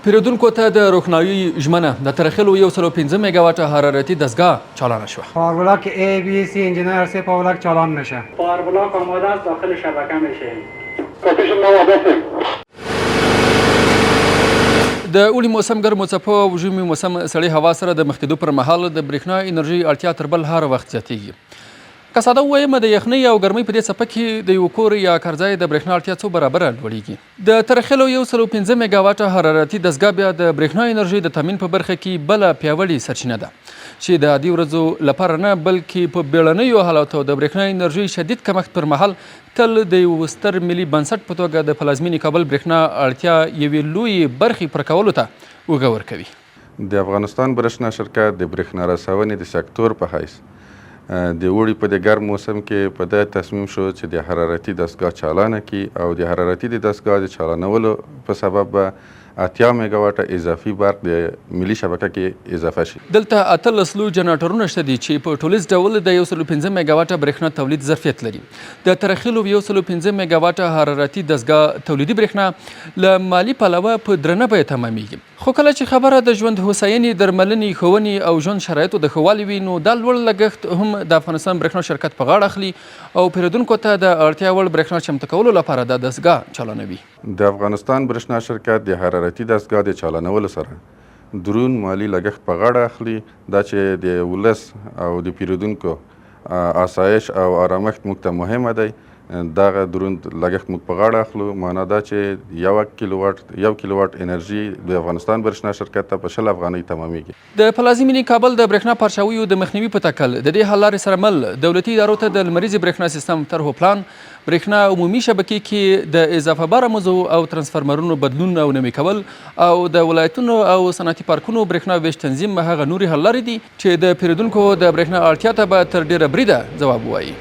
پیرودونکو ته د روښنايي ژمنه د ترخیلو 105 میگاواټه حرارتي دستگاه چالانه شوه. پاور بلاک ای بی سی انجینیر سی پاور بلاک چالان میشه. پاور بلاک آماده است داخل شبکه میشه. د اوړي موسم ګرمو څپو او ژمي موسم سړې هوا سره د مخ کېدو پر مهال د برېښنا انرژي اړتیا تر بل هر وخت زیاتېږي. که ساده ووایم د یخنۍ او ګرمۍ په دې څپه کې د یو کور یا کارځای د برېښنا اړتیا څو برابره لوړېږي. د ترخیلو 105 میگاواټه حرارتي دستګاه بیا د برېښنا انرژي د تامین په برخه کې بله پیاوړې سرچینه ده چې د عادي ورځو لپاره نه بلکې په بیړنیو حالاتو د برېښنا انرژي شدید کمښت پر مهال تل د یو ستر ملي بنسټ په توګه د پلازمینې کابل برېښنا اړتیا یوې لویې برخې پر کولو ته اوږه ورکوي. د افغانستان برېښنا شرکت د برېښنا رسونې د سکتور په حیث د اوړي په د ګرم موسم کې په دې تصمیم شو چې د حرارتي دستګاه چالانه کړي او د حرارتي دستګاه د چالانولو په سبب به 80 میگاواټه اضافي برق د ملي شبکه کې اضافه شي. دلته 18 لوی جنراتورونه شته دي چې په ټولیز ډول د 105 میگاواټه برېښنا تولید ظرفیت لري. د ترخیلو 105 میگاواټه حرارتي دستګاه تولیدي برېښنا له مالي پلوه په درنه بیه تمامیږي. خو کله چې خبره د ژوند هوساینې، درملنې، ښوونې او ژوند شرایطو د ښه والي وي نو دا لوړ لګښت هم د افغانستان برېښنا شرکت په غاړه اخلي او پیرودونکو ته د اړتیا وړ برېښنا چمتو کولو لپاره دا دستګاه چالانوي. د افغانستان برېښنا شرکت د حرارتي دستګاه د چالانولو سره درون مالی لګښت په غاړه اخلي. دا چې د ولس او د پیرودونکو آسایش او آرامښت موږ ته مهمه دی. دغه درون لګښت موږ په غاړه اخلو. معنا دا چې یو کیلوواټ انرژي د افغانستان برېښنا شرکت ته په 20 افغانۍ تمامیږي. د پلازمینې کابل د برېښنا پارچاویو د مخنیوي په تکل د دې حل لارې سره مل دولتي ادارو ته د لمریزې برېښنا سیستم طرحو پلان، برېښنا عمومي شبکې کې د اضافه باره مزو او ترانسفرمرونو بدلون او نوي کول او د ولایتونو او صنعتي پارکونو برېښنا ویش تنظیم هغه نورې حل لارې دي چې د پیرودونکو د برېښنا اړتیا ته به تر ډېره بریده ځواب ووایي.